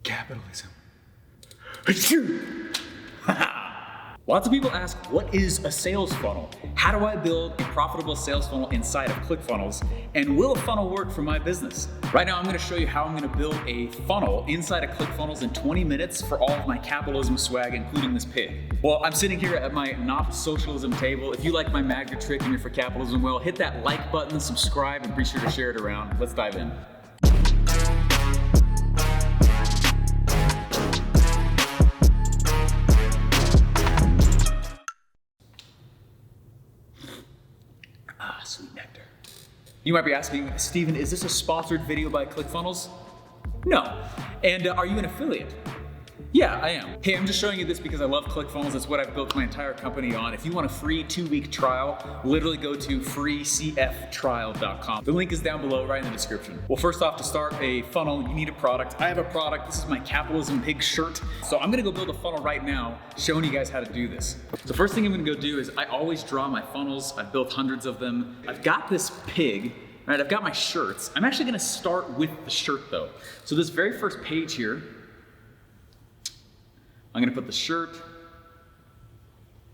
Capitalism. Lots of people ask, what is a sales funnel? How do I build a profitable sales funnel inside of ClickFunnels? And will a funnel work for my business? Right now, I'm gonna show you how I'm gonna build a funnel inside of ClickFunnels in 20 minutes for all of my capitalism swag, including this pig. Well, I'm sitting here at my not socialism table. If you like my magnet trick and you're for capitalism, well, hit that like button, subscribe, and be sure to share it around. Let's dive in. Sweet-nectar. You might be asking, Steven, is this a sponsored video by ClickFunnels? No. And are you an affiliate? Yeah, I am. Hey, I'm just showing you this because I love ClickFunnels. That's what I've built my entire company on. If you want a free 2-week trial, literally go to freecftrial.com. The link is down below, right in the description. Well, first off, to start a funnel, you need a product. I have a product. This is my Capitalism Pig shirt. So I'm gonna go build a funnel right now, showing you guys how to do this. The first thing I'm gonna go do is I always draw my funnels. I've built hundreds of them. I've got this pig, right? I've got my shirts. I'm actually gonna start with the shirt though. So this very first page here, I'm gonna put the shirt,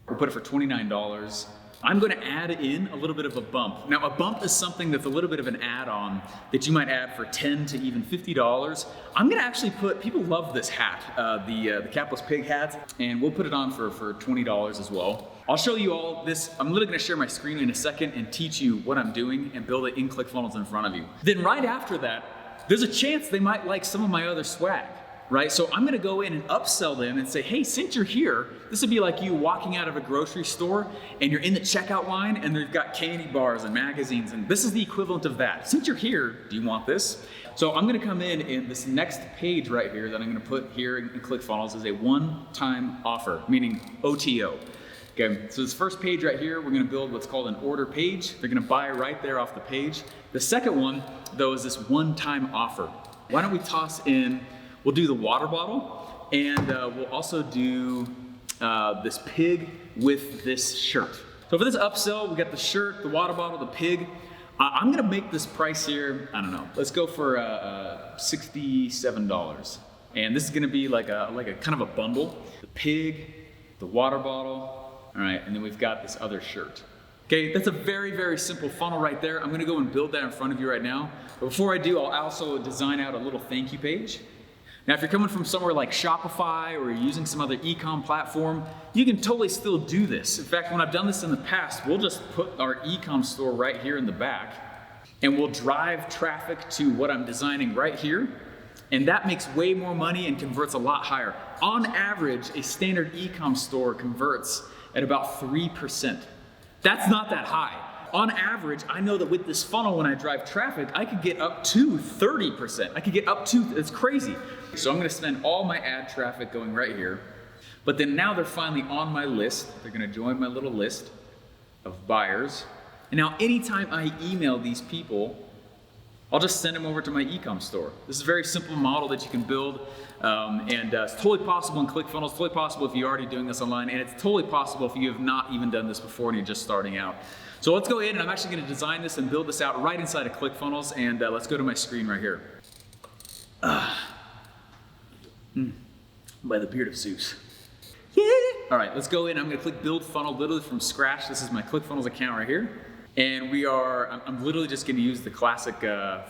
we'll put it for $29. I'm gonna add in a little bit of a bump. Now, a bump is something that's a little bit of an add-on that you might add for $10 to even $50. I'm gonna actually put, people love this hat, the capless pig hat, and we'll put it on for $20 as well. I'll show you all this. I'm literally gonna share my screen in a second and teach you what I'm doing and build it in ClickFunnels in front of you. Then right after that, there's a chance they might like some of my other swag. Right? So I'm gonna go in and upsell them and say, hey, since you're here, this would be like you walking out of a grocery store and you're in the checkout line and they've got candy bars and magazines, and this is the equivalent of that. Since you're here, do you want this? So I'm gonna come in this next page right here that I'm gonna put here in ClickFunnels is a one-time offer, meaning OTO. Okay, so this first page right here, we're gonna build what's called an order page. They're gonna buy right there off the page. The second one, though, is this one-time offer. Why don't we toss in, we'll do the water bottle, and we'll also do this pig with this shirt. So for this upsell, we got the shirt, the water bottle, the pig. I'm gonna make this price here, I don't know, let's go for $67. And this is gonna be like a kind of a bundle. The pig, the water bottle, all right, and then we've got this other shirt. Okay, that's a very, very simple funnel right there. I'm gonna go and build that in front of you right now. But before I do, I'll also design out a little thank you page. Now, if you're coming from somewhere like Shopify or you're using some other e-com platform, you can totally still do this. In fact, when I've done this in the past, we'll just put our e-com store right here in the back and we'll drive traffic to what I'm designing right here. And that makes way more money and converts a lot higher. On average, a standard e-com store converts at about 3%. That's not that high. On average, I know that with this funnel, when I drive traffic, I could get up to 30%. I could get up to, it's crazy. So I'm gonna spend all my ad traffic going right here, but then now they're finally on my list. They're gonna join my little list of buyers. And now anytime I email these people, I'll just send them over to my e-com store. This is a very simple model that you can build, and it's totally possible in ClickFunnels, totally possible if you're already doing this online, and it's totally possible if you have not even done this before and you're just starting out. So let's go in, and I'm actually gonna design this and build this out right inside of ClickFunnels, and let's go to my screen right here. By the beard of Zeus. Yeah! All right, let's go in. I'm gonna click Build Funnel literally from scratch. This is my ClickFunnels account right here. And I'm literally just gonna use the classic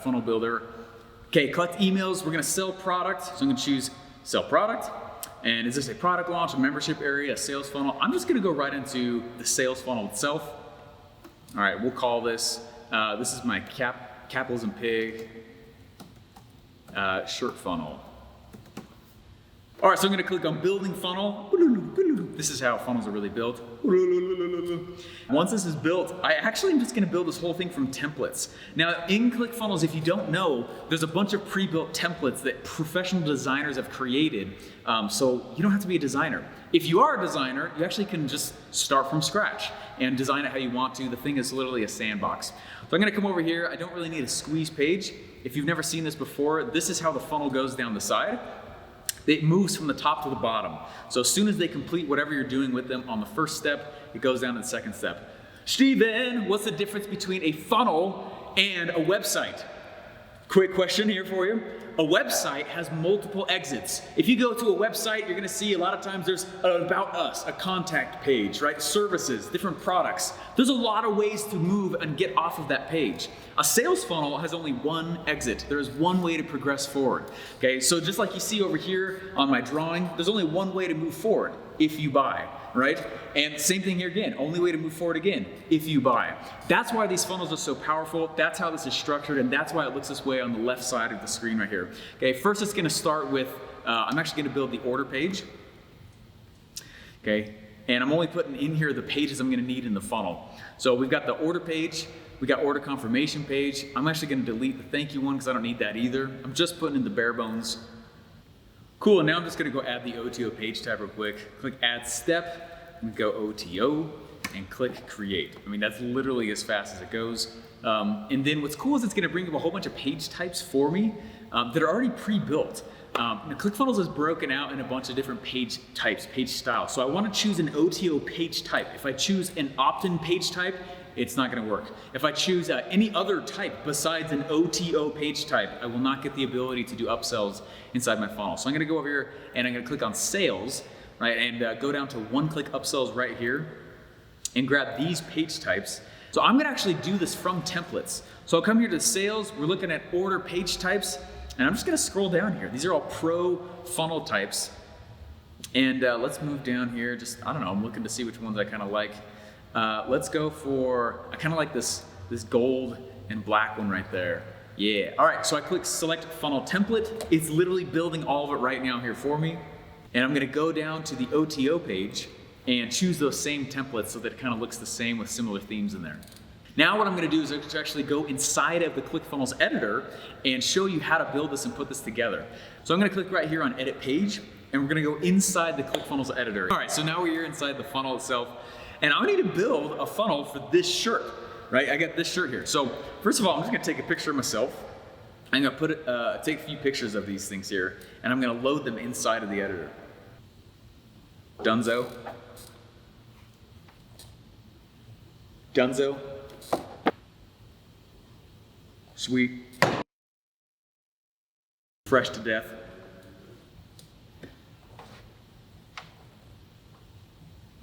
funnel builder. Okay, collect emails. We're gonna sell product. So I'm gonna choose sell product. And is this a product launch, a membership area, a sales funnel? I'm just gonna go right into the sales funnel itself. All right, we'll call this, this is my Capitalism Pig shirt funnel. All right, so I'm gonna click on Building Funnel. This is how funnels are really built. Once this is built, I actually am just gonna build this whole thing from templates. Now, in ClickFunnels, if you don't know, there's a bunch of pre-built templates that professional designers have created, so you don't have to be a designer. If you are a designer, you actually can just start from scratch and design it how you want to. The thing is literally a sandbox. So I'm gonna come over here. I don't really need a squeeze page. If you've never seen this before, this is how the funnel goes down the side. It moves from the top to the bottom. So as soon as they complete whatever you're doing with them on the first step, it goes down to the second step. Steven, what's the difference between a funnel and a website? Quick question here for you. A website has multiple exits. If you go to a website, you're gonna see a lot of times there's an about us, a contact page, right? Services, different products. There's a lot of ways to move and get off of that page. A sales funnel has only one exit. There is one way to progress forward. Okay, so just like you see over here on my drawing, there's only one way to move forward, if you buy, right? And same thing here again, only way to move forward again, if you buy. That's why these funnels are so powerful. That's how this is structured, and that's why it looks this way on the left side of the screen right here. Okay, first it's gonna start with, I'm actually gonna build the order page. Okay, and I'm only putting in here the pages I'm gonna need in the funnel. So we've got the order page, we got order confirmation page. I'm actually gonna delete the thank you one because I don't need that either. I'm just putting in the bare bones. Cool, and now I'm just gonna go add the Oto Page tab real quick. Click add step, and go OTO, and click create. I mean, that's literally as fast as it goes. And then what's cool is it's gonna bring up a whole bunch of page types for me that are already pre-built. Now ClickFunnels is broken out in a bunch of different page types, page styles. So I wanna choose an OTO page type. If I choose an opt-in page type, it's not gonna work. If I choose any other type besides an OTO page type, I will not get the ability to do upsells inside my funnel. So I'm gonna go over here and I'm gonna click on sales, right? And go down to one-click upsells right here and grab these page types. So I'm gonna actually do this from templates. So I'll come here to sales, we're looking at order page types, and I'm just gonna scroll down here. These are all pro funnel types. And let's move down here, I don't know, I'm looking to see which ones I kinda like. Let's go for, I kinda like this gold and black one right there. Yeah, all right, so I click select funnel template. It's literally building all of it right now here for me. And I'm gonna go down to the OTO page and choose those same templates so that it kind of looks the same with similar themes in there. Now what I'm gonna do is actually go inside of the ClickFunnels editor and show you how to build this and put this together. So I'm gonna click right here on edit page and we're gonna go inside the ClickFunnels editor. All right, so now we're here inside the funnel itself and I'm gonna need to build a funnel for this shirt, right? I got this shirt here. So first of all, I'm just gonna take a picture of myself. I'm gonna take a few pictures of these things here and I'm gonna load them inside of the editor. Dunzo. Dunzo. Sweet. Fresh to death.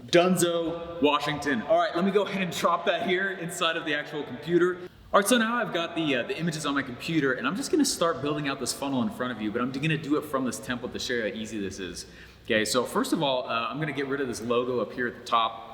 Dunzo, Washington. All right, let me go ahead and drop that here inside of the actual computer. All right, so now I've got the images on my computer and I'm just gonna start building out this funnel in front of you, but I'm gonna do it from this template to show you how easy this is. Okay, so first of all, I'm gonna get rid of this logo up here at the top.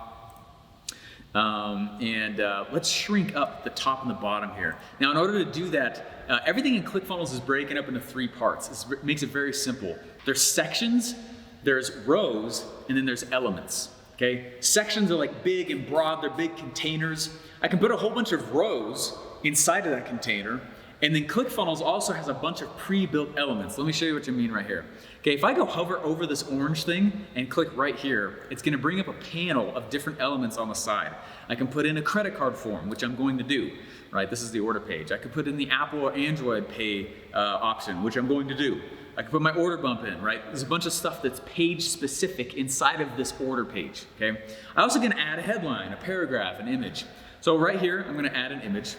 Let's shrink up the top and the bottom here. Now, in order to do that, everything in ClickFunnels is breaking up into 3 parts. It makes it very simple. There's sections, there's rows, and then there's elements. Okay, sections are like big and broad, they're big containers. I can put a whole bunch of rows inside of that container, and then ClickFunnels also has a bunch of pre-built elements. Let me show you what you mean right here. Okay, if I go hover over this orange thing and click right here, it's gonna bring up a panel of different elements on the side. I can put in a credit card form, which I'm going to do, right? This is the order page. I could put in the Apple or Android Pay option, which I'm going to do. I can put my order bump in, right? There's a bunch of stuff that's page specific inside of this order page, okay? I'm also gonna add a headline, a paragraph, an image. So right here, I'm gonna add an image,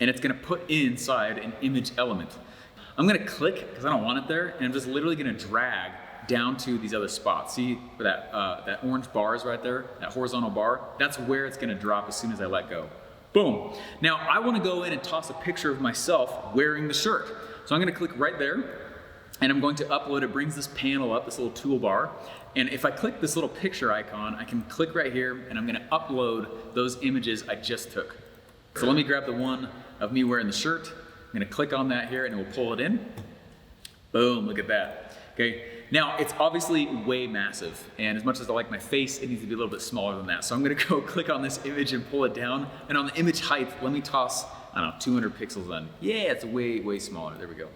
and it's gonna put inside an image element. I'm gonna click, because I don't want it there, and I'm just literally gonna drag down to these other spots. See where that orange bar is right there, that horizontal bar? That's where it's gonna drop as soon as I let go. Boom. Now I wanna go in and toss a picture of myself wearing the shirt. So I'm gonna click right there, and I'm going to upload. It brings this panel up, this little toolbar. And if I click this little picture icon, I can click right here, and I'm gonna upload those images I just took. So let me grab the one of me wearing the shirt. I'm gonna click on that here and it will pull it in. Boom, look at that. Okay, now it's obviously way massive, and as much as I like my face, it needs to be a little bit smaller than that. So I'm gonna go click on this image and pull it down, and on the image height, let me toss, I don't know, 200 pixels on. Yeah, it's way, way smaller, there we go,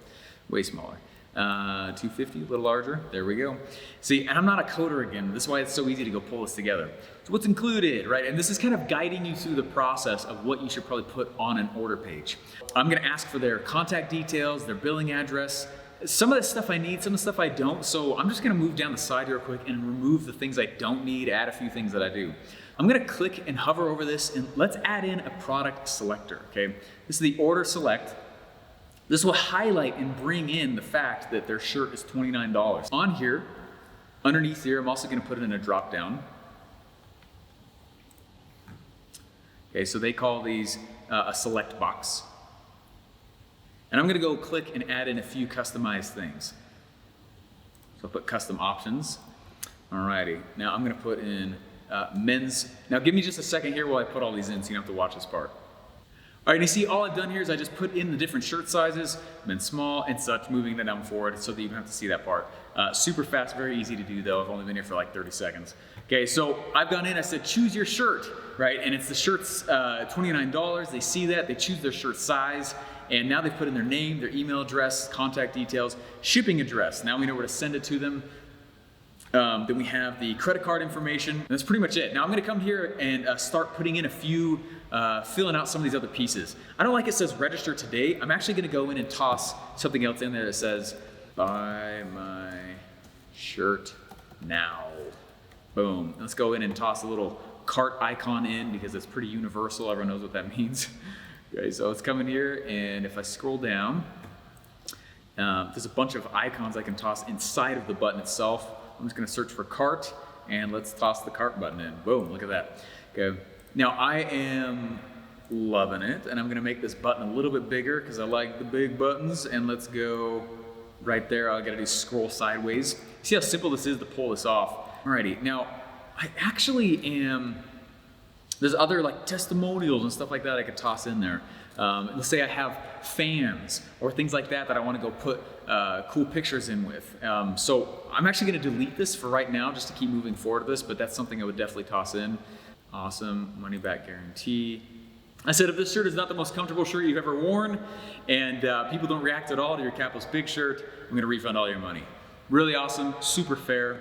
way smaller. 250, a little larger, there we go. See, and I'm not a coder again, this is why it's so easy to go pull this together. So what's included, right? And this is kind of guiding you through the process of what you should probably put on an order page. I'm gonna ask for their contact details, their billing address. Some of the stuff I need, some of the stuff I don't, so I'm just gonna move down the side real quick and remove the things I don't need, add a few things that I do. I'm gonna click and hover over this, and let's add in a product selector, okay? This is the order select. This will highlight and bring in the fact that their shirt is $29. On here, underneath here, I'm also gonna put it in a drop down. Okay, so they call these a select box. And I'm gonna go click and add in a few customized things. So I'll put custom options. Alrighty, now I'm gonna put in men's. Now give me just a second here while I put all these in so you don't have to watch this part. All right, and you see all I've done here is I just put in the different shirt sizes, men's small and such, moving them down forward so that you don't have to see that part. Super fast, very easy to do though. I've only been here for like 30 seconds. Okay, so I've gone in, I said choose your shirt, right? And it's the shirt's $29, they see that, they choose their shirt size, and now they've put in their name, their email address, contact details, shipping address. Now we know where to send it to them. Then we have the credit card information. And that's pretty much it. Now I'm gonna come here and start putting in a few, filling out some of these other pieces. I don't like it says register today. I'm actually gonna go in and toss something else in there that says, buy my shirt now. Boom. Let's go in and toss a little cart icon in because it's pretty universal. Everyone knows what that means. Okay, so let's come in here, and if I scroll down, there's a bunch of icons I can toss inside of the button itself. I'm just gonna search for cart, and let's toss the cart button in. Boom, look at that. Okay, now I am loving it, and I'm gonna make this button a little bit bigger because I like the big buttons, and let's go right there. I gotta do scroll sideways. See how simple this is to pull this off. Alrighty, now I actually am, there's other like testimonials and stuff like that I could toss in there. Let's say I have fans or things like that that I want to go put cool pictures in with. So I'm actually going to delete this for right now just to keep moving forward with this, but that's something I would definitely toss in. Awesome, money back guarantee. I said if this shirt is not the most comfortable shirt you've ever worn and people don't react at all to your capitalist big shirt, I'm going to refund all your money. Really awesome, super fair.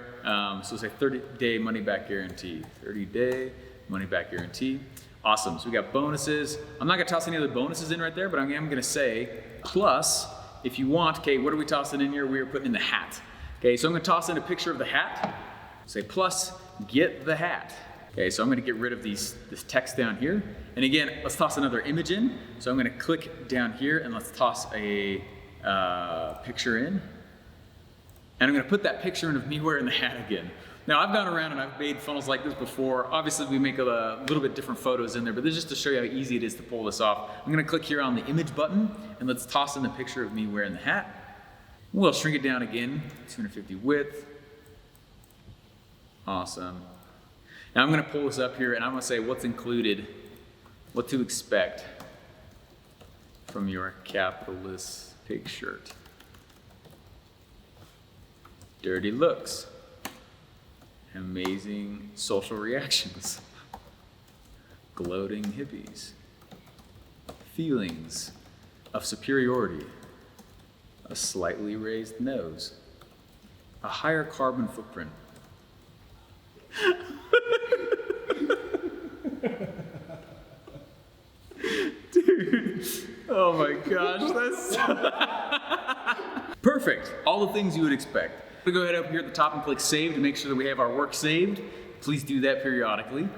So say 30-day money back guarantee. 30-day money back guarantee. Awesome, so we got bonuses. I'm not gonna toss any other bonuses in right there, but I am gonna say, plus, if you want, okay, what are we tossing in here? We're putting in the hat. Okay, so I'm gonna toss in a picture of the hat. Say, plus, get the hat. Okay, so I'm gonna get rid of this text down here. And again, let's toss another image in. So I'm gonna click down here and let's toss a picture in. And I'm gonna put that picture in of me wearing the hat again. Now I've gone around and I've made funnels like this before. Obviously we make a little bit different photos in there, but this is just to show you how easy it is to pull this off. I'm gonna click here on the image button and let's toss in the picture of me wearing the hat. We'll shrink it down again, 250 width. Awesome. Now I'm gonna pull this up here and I'm gonna say what's included, what to expect from your capitalist pig shirt. Dirty looks. Amazing social reactions, gloating hippies, feelings of superiority, a slightly raised nose, a higher carbon footprint. Dude, oh my gosh, that's perfect. All the things you would expect. Go ahead up here at the top and click save to make sure that we have our work saved. Please do that periodically.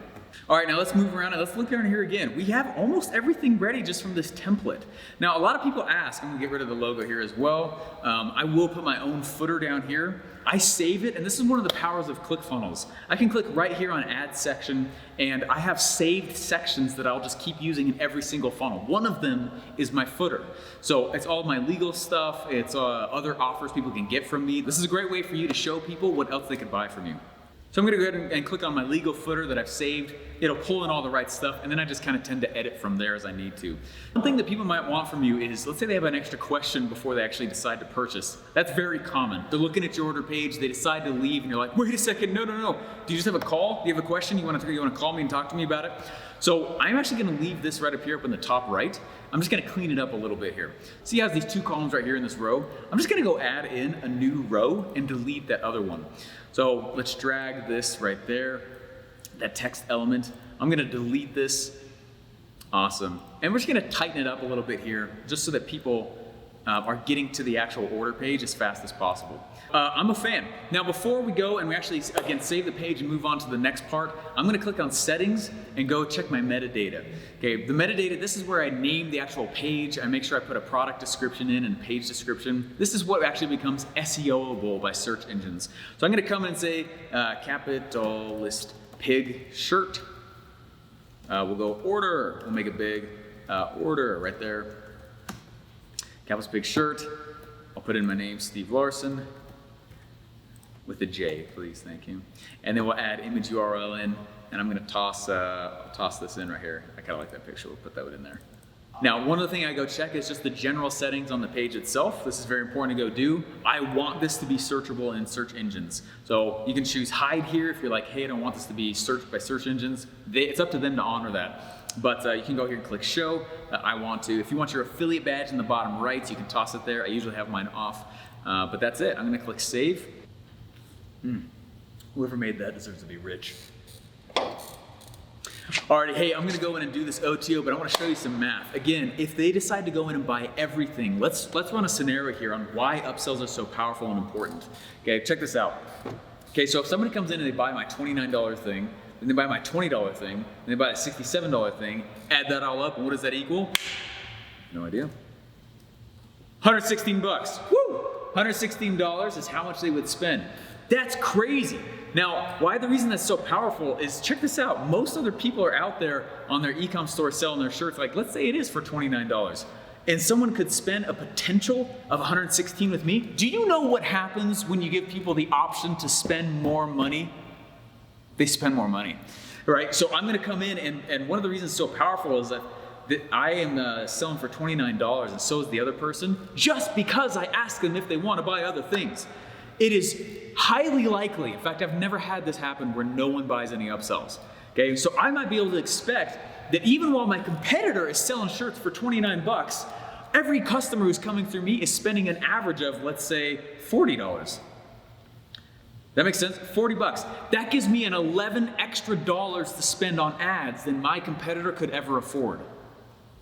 All right, now let's move around and let's look down here again. We have almost everything ready just from this template. Now, a lot of people ask, I'm gonna get rid of the logo here as well. I will put my own footer down here. I save it, and this is one of the powers of ClickFunnels. I can click right here on add section, and I have saved sections that I'll just keep using in every single funnel. One of them is my footer. So it's all my legal stuff, it's other offers people can get from me. This is a great way for you to show people what else they could buy from you. So I'm gonna go ahead and click on my legal footer that I've saved. It'll pull in all the right stuff, and then I just kind of tend to edit from there as I need to. One thing that people might want from you is, let's say they have an extra question before they actually decide to purchase. That's very common. They're looking at your order page, they decide to leave, and you're like, wait a second, no. Do you just have a call? Do you have a question? You wanna call me and talk to me about it? So I'm actually gonna leave this right up here up in the top right. I'm just gonna clean it up a little bit here. See how it has these two columns right here in this row? I'm just gonna go add in a new row and delete that other one. So let's drag this right there, that text element. I'm gonna delete this. Awesome. And we're just gonna tighten it up a little bit here just so that people are getting to the actual order page as fast as possible. I'm a fan. Now before we go and we actually, again, save the page and move on to the next part, I'm gonna click on settings and go check my metadata. Okay, the metadata, this is where I name the actual page. I make sure I put a product description in and a page description. This is what actually becomes SEOable by search engines. So I'm gonna come in and say, capitalist pig shirt. We'll go order, we'll make it big, order right there. Capitalist pig shirt. I'll put in my name, Steve Larsen, with a J, please, thank you. And then we'll add image URL in, and I'm gonna toss this in right here. I kinda like that picture, we'll put that in there. Now, one other thing I go check is just the general settings on the page itself. This is very important to go do. I want this to be searchable in search engines. So you can choose hide here if you're like, hey, I don't want this to be searched by search engines. It's up to them to honor that. But you can go here and click show. I want to. If you want your affiliate badge in the bottom right, you can toss it there. I usually have mine off. But that's it. I'm gonna click save. Whoever made that deserves to be rich. Alrighty, hey, I'm gonna go in and do this OTO, but I wanna show you some math. Again, if they decide to go in and buy everything, let's run a scenario here on why upsells are so powerful and important. Okay, check this out. Okay, so if somebody comes in and they buy my $29 thing, then they buy my $20 thing, and they buy a $67 thing, add that all up, and what does that equal? No idea. 116 bucks. Woo! $116 is how much they would spend. That's crazy. Now, why the reason that's so powerful is, check this out. Most other people are out there on their e-com store selling their shirts, like let's say it is for $29. And someone could spend a potential of 116 with me. Do you know what happens when you give people the option to spend more money? They spend more money, right? So I'm gonna come in and one of the reasons it's so powerful is that I am selling for $29 and so is the other person, just because I ask them if they wanna buy other things. It is highly likely, in fact, I've never had this happen where no one buys any upsells, okay? So I might be able to expect that even while my competitor is selling shirts for 29 bucks, every customer who's coming through me is spending an average of, let's say, $40. That makes sense? 40 bucks. That gives me an 11 extra dollars to spend on ads than my competitor could ever afford.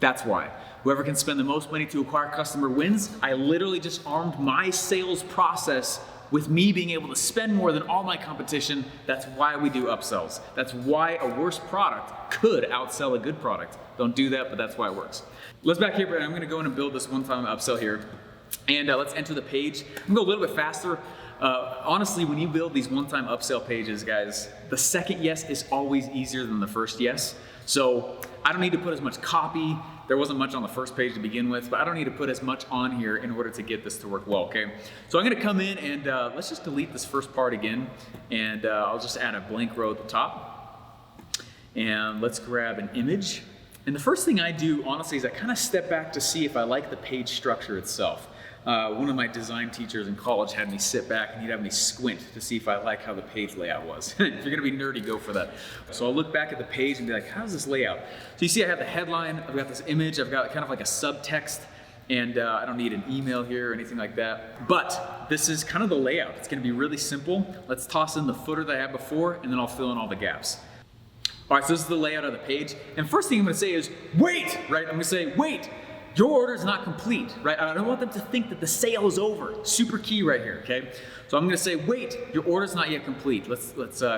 That's why. Whoever can spend the most money to acquire customer wins. I literally just armed my sales process with me being able to spend more than all my competition. That's why we do upsells. That's why a worse product could outsell a good product. Don't do that, but that's why it works. Let's back here, Brandon. I'm gonna go in and build this one-time upsell here. And let's enter the page. I'm gonna go a little bit faster. Honestly, when you build these one-time upsell pages, guys, the second yes is always easier than the first yes. So I don't need to put as much copy. There wasn't much on the first page to begin with, but I don't need to put as much on here in order to get this to work well, okay? So I'm gonna come in and let's just delete this first part again, and I'll just add a blank row at the top. And let's grab an image. And the first thing I do, honestly, is I kind of step back to see if I like the page structure itself. One of my design teachers in college had me sit back and he'd have me squint to see if I like how the page layout was. If you're gonna be nerdy, go for that. So I'll look back at the page and be like, how's this layout? So you see I have the headline, I've got this image, I've got kind of like a subtext, and I don't need an email here or anything like that. But this is kind of the layout. It's gonna be really simple. Let's toss in the footer that I had before, and then I'll fill in all the gaps. All right, so this is the layout of the page. And first thing I'm gonna say is, wait, right? I'm gonna say, wait. Your order is not complete, right? I don't want them to think that the sale is over. Super key right here, okay? So I'm gonna say, wait, your order is not yet complete. Let's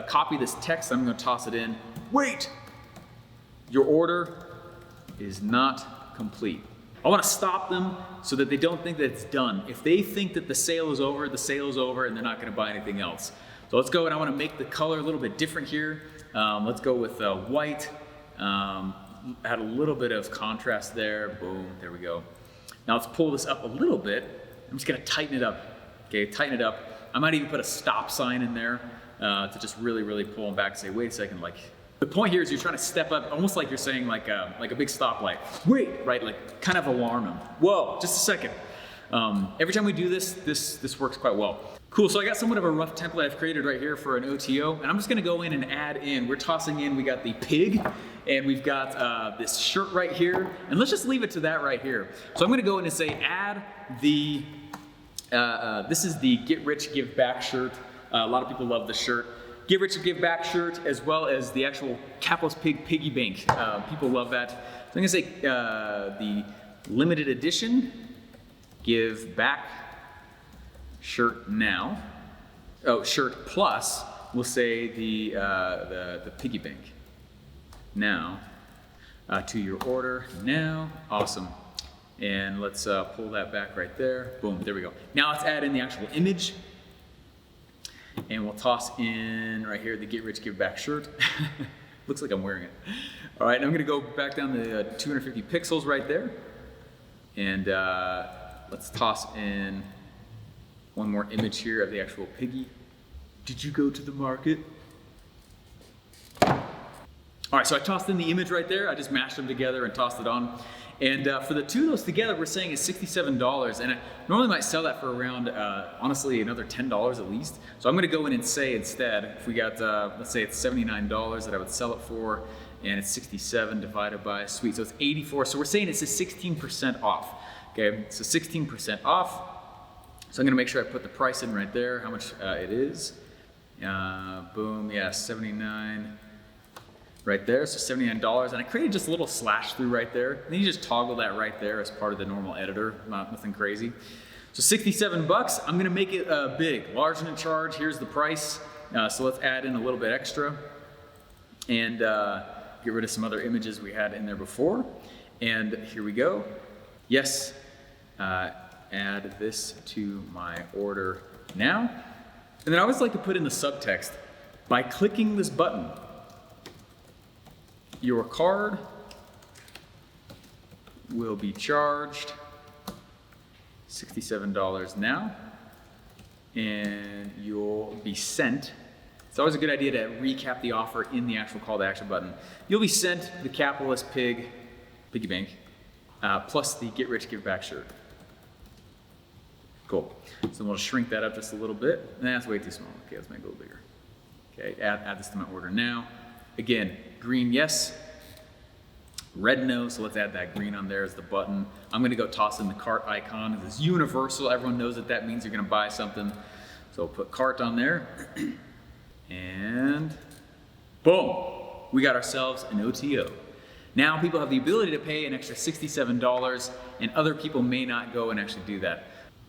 copy this text. I'm gonna toss it in. Wait, your order is not complete. I wanna stop them so that they don't think that it's done. If they think that the sale is over, and they're not gonna buy anything else. So let's go, and I wanna make the color a little bit different here. Let's go with white. Add a little bit of contrast there. Boom, there we go. Now let's pull this up a little bit. I'm just gonna tighten it up. Okay, tighten it up. I might even put a stop sign in there to just really pull them back and say, wait a second, like, the point here is you're trying to step up, almost like you're saying like a big stoplight. Wait, right, like kind of alarm them. Whoa, just a second. Every time we do this works quite well. Cool, so I got somewhat of a rough template I've created right here for an OTO, and I'm just gonna go in and add in, we're tossing in, we got the pig, and we've got this shirt right here, and let's just leave it to that right here. So I'm gonna go in and say add the, this is the Get Rich Give Back shirt. A lot of people love the shirt. Get Rich Give Back shirt, as well as the actual capitalist pig piggy bank. People love that. So I'm gonna say the limited edition give back shirt now. Oh, shirt plus, we'll say the piggy bank now to your order now. Awesome. And let's pull that back right there. Boom, there we go. Now let's add in the actual image. And we'll toss in right here the get rich give back shirt. Looks like I'm wearing it. All right, I'm gonna go back down to 250 pixels right there. And let's toss in one more image here of the actual piggy. Did you go to the market? All right, so I tossed in the image right there. I just mashed them together and tossed it on. And for the two of those together, we're saying it's $67. And I normally might sell that for around, honestly, another $10 at least. So I'm gonna go in and say instead, if we got, let's say it's $79 that I would sell it for, and it's 67 divided by, sweet, so it's 84. So we're saying it's a 16% off, okay? So 16% off. So I'm gonna make sure I put the price in right there, how much it is. Boom, yeah, 79. Right there, so $79, and I created just a little slash through right there. And then you just toggle that right there as part of the normal editor, nothing crazy. So 67 bucks, I'm gonna make it big, large and in charge, here's the price. So let's add in a little bit extra and get rid of some other images we had in there before. And here we go. Yes, add this to my order now. And then I always like to put in the subtext, by clicking this button, your card will be charged $67 now, and you'll be sent. It's always a good idea to recap the offer in the actual call to action button. You'll be sent the capitalist piggy bank, plus the get rich give back shirt. Cool. So we'll shrink that up just a little bit. That's way too small. Okay, let's make it a little bigger. Okay, add this to my order now. Again, green yes, red no, so let's add that green on there as the button. I'm gonna go toss in the cart icon. It's universal, everyone knows that that means you're gonna buy something. So we'll put cart on there, and boom, we got ourselves an OTO. Now people have the ability to pay an extra $67, and other people may not go and actually do that.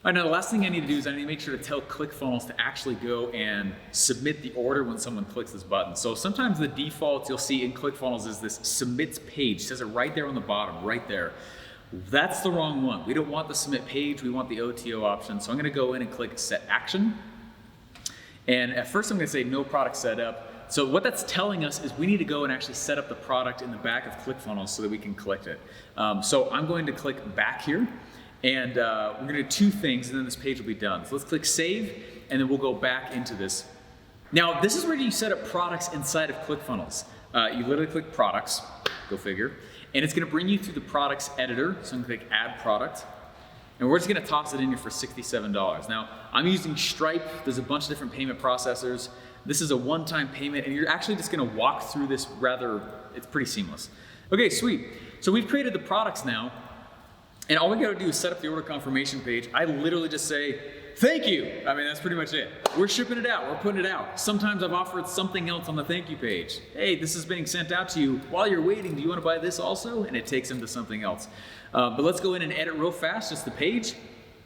All right, now the last thing I need to do is I need to make sure to tell ClickFunnels to actually go and submit the order when someone clicks this button. So sometimes the default you'll see in ClickFunnels is this submits page. It says it right there on the bottom, right there. That's the wrong one. We don't want the submit page, we want the OTO option. So I'm gonna go in and click set action. And at first I'm gonna say no product set up. So what that's telling us is we need to go and actually set up the product in the back of ClickFunnels so that we can collect it. So I'm going to click back here. And we're gonna do two things and then this page will be done. So let's click save and then we'll go back into this. Now this is where you set up products inside of ClickFunnels. You literally click products, go figure, and it's gonna bring you through the products editor. So I'm gonna click add product and we're just gonna toss it in here for $67. Now I'm using Stripe, there's a bunch of different payment processors. This is a one-time payment and you're actually just gonna walk through this it's pretty seamless. Okay, sweet. So we've created the products now. And all we gotta do is set up the order confirmation page. I literally just say, thank you. I mean, that's pretty much it. We're shipping it out, we're putting it out. Sometimes I've offered something else on the thank you page. Hey, this is being sent out to you. While you're waiting, do you wanna buy this also? And it takes them to something else. But let's go in and edit real fast, just the page,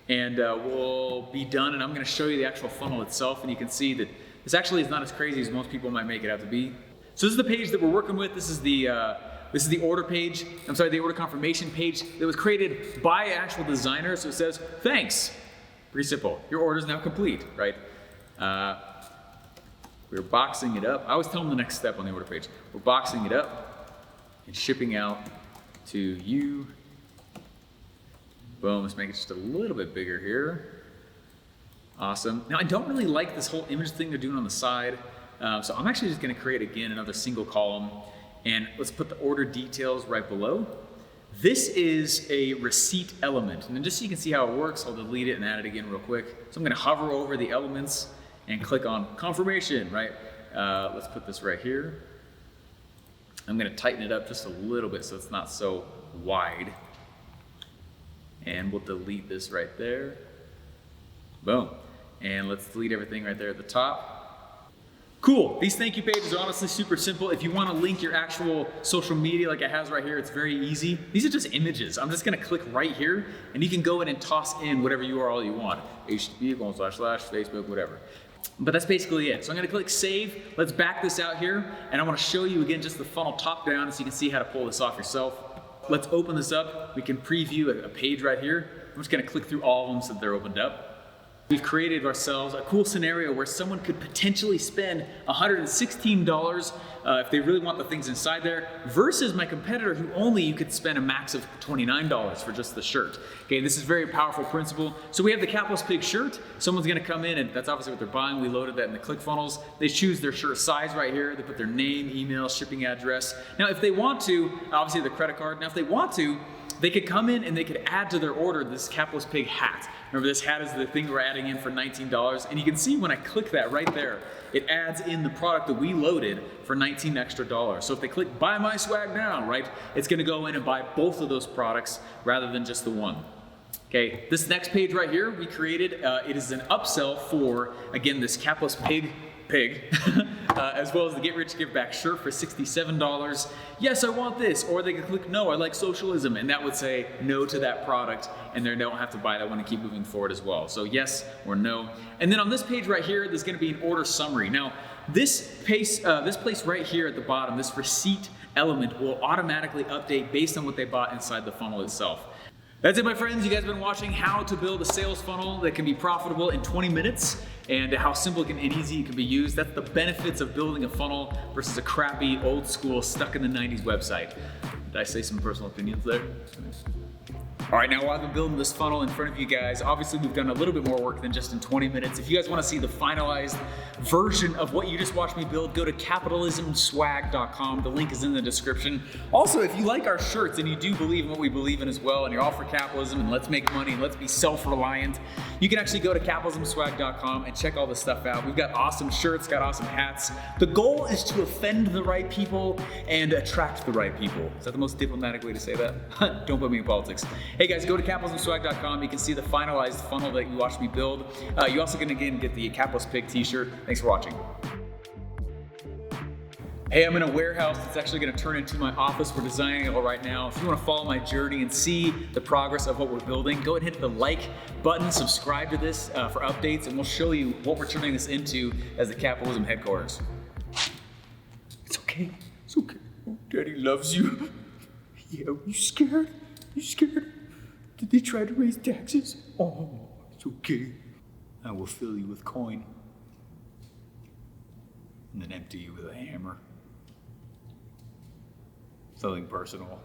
and we'll be done. And I'm gonna show you the actual funnel itself, and you can see that this actually is not as crazy as most people might make it out to be. So this is the page that we're working with. This is the order page, the order confirmation page that was created by an actual designer. So it says, thanks. Pretty simple. Your order is now complete, right? We're boxing it up. I always tell them the next step on the order page. We're boxing it up and shipping out to you. Boom, let's make it just a little bit bigger here. Awesome. Now I don't really like this whole image thing they're doing on the side. So I'm actually just gonna create again another single column. And let's put the order details right below. This is a receipt element. And then just so you can see how it works, I'll delete it and add it again real quick. So I'm gonna hover over the elements and click on confirmation, right? Let's put this right here. I'm gonna tighten it up just a little bit so it's not so wide. And we'll delete this right there. Boom. And let's delete everything right there at the top. Cool. These thank you pages are honestly super simple. If you want to link your actual social media like it has right here, it's very easy. These are just images. I'm just going to click right here and you can go in and toss in whatever URL you want. http:// whatever. But that's basically it. So I'm going to click save. Let's back this out here. And I want to show you again just the funnel top down so you can see how to pull this off yourself. Let's open this up. We can preview a page right here. I'm just going to click through all of them so that they're opened up. We've created ourselves a cool scenario where someone could potentially spend $116 if they really want the things inside there, versus my competitor who only you could spend a max of $29 for just the shirt. Okay, this is a very powerful principle. So we have the capitalist pig shirt. Someone's gonna come in and that's obviously what they're buying. We loaded that in the ClickFunnels. They choose their shirt size right here. They put their name, email, shipping address. Now, if they want to, obviously the credit card. Now, if they want to, they could come in and they could add to their order this capitalist pig hat. Remember, this hat is the thing we're adding in for $19. And you can see when I click that right there, it adds in the product that we loaded for $19 extra. So if they click buy my swag now, right, it's gonna go in and buy both of those products rather than just the one. Okay, this next page right here we created, it is an upsell for, again, this capitalist pig, as well as the Get Rich Give Back shirt for $67. Yes, I want this. Or they can click no, I like socialism, and that would say no to that product, and they don't have to buy that one and keep moving forward as well. So yes or no. And then on this page right here, there's gonna be an order summary. Now, this place right here at the bottom, this receipt element will automatically update based on what they bought inside the funnel itself. That's it, my friends. You guys have been watching how to build a sales funnel that can be profitable in 20 minutes and how simple and easy it can be used. That's the benefits of building a funnel versus a crappy, old school, stuck in the 90s website. Did I say some personal opinions there? All right, now while I've been building this funnel in front of you guys, obviously we've done a little bit more work than just in 20 minutes. If you guys wanna see the finalized version of what you just watched me build, go to capitalismswag.com. The link is in the description. Also, if you like our shirts and you do believe in what we believe in as well, and you're all for capitalism and let's make money and let's be self-reliant, you can actually go to capitalismswag.com and check all this stuff out. We've got awesome shirts, got awesome hats. The goal is to offend the right people and attract the right people. Is that the most diplomatic way to say that? Don't put me in politics. Hey guys, go to capitalismswag.com. You can see the finalized funnel that you watched me build. You also can again get the Capitalist Pig t-shirt. Thanks for watching. Hey, I'm in a warehouse that's actually gonna turn into my office. We're designing it all right now. If you wanna follow my journey and see the progress of what we're building, go ahead and hit the like button, subscribe to this for updates, and we'll show you what we're turning this into as the capitalism headquarters. It's okay, it's okay. Daddy loves you. Yeah, are you scared? You scared? Did they try to raise taxes? Oh, it's okay. I will fill you with coin and then empty you with a hammer. Something personal.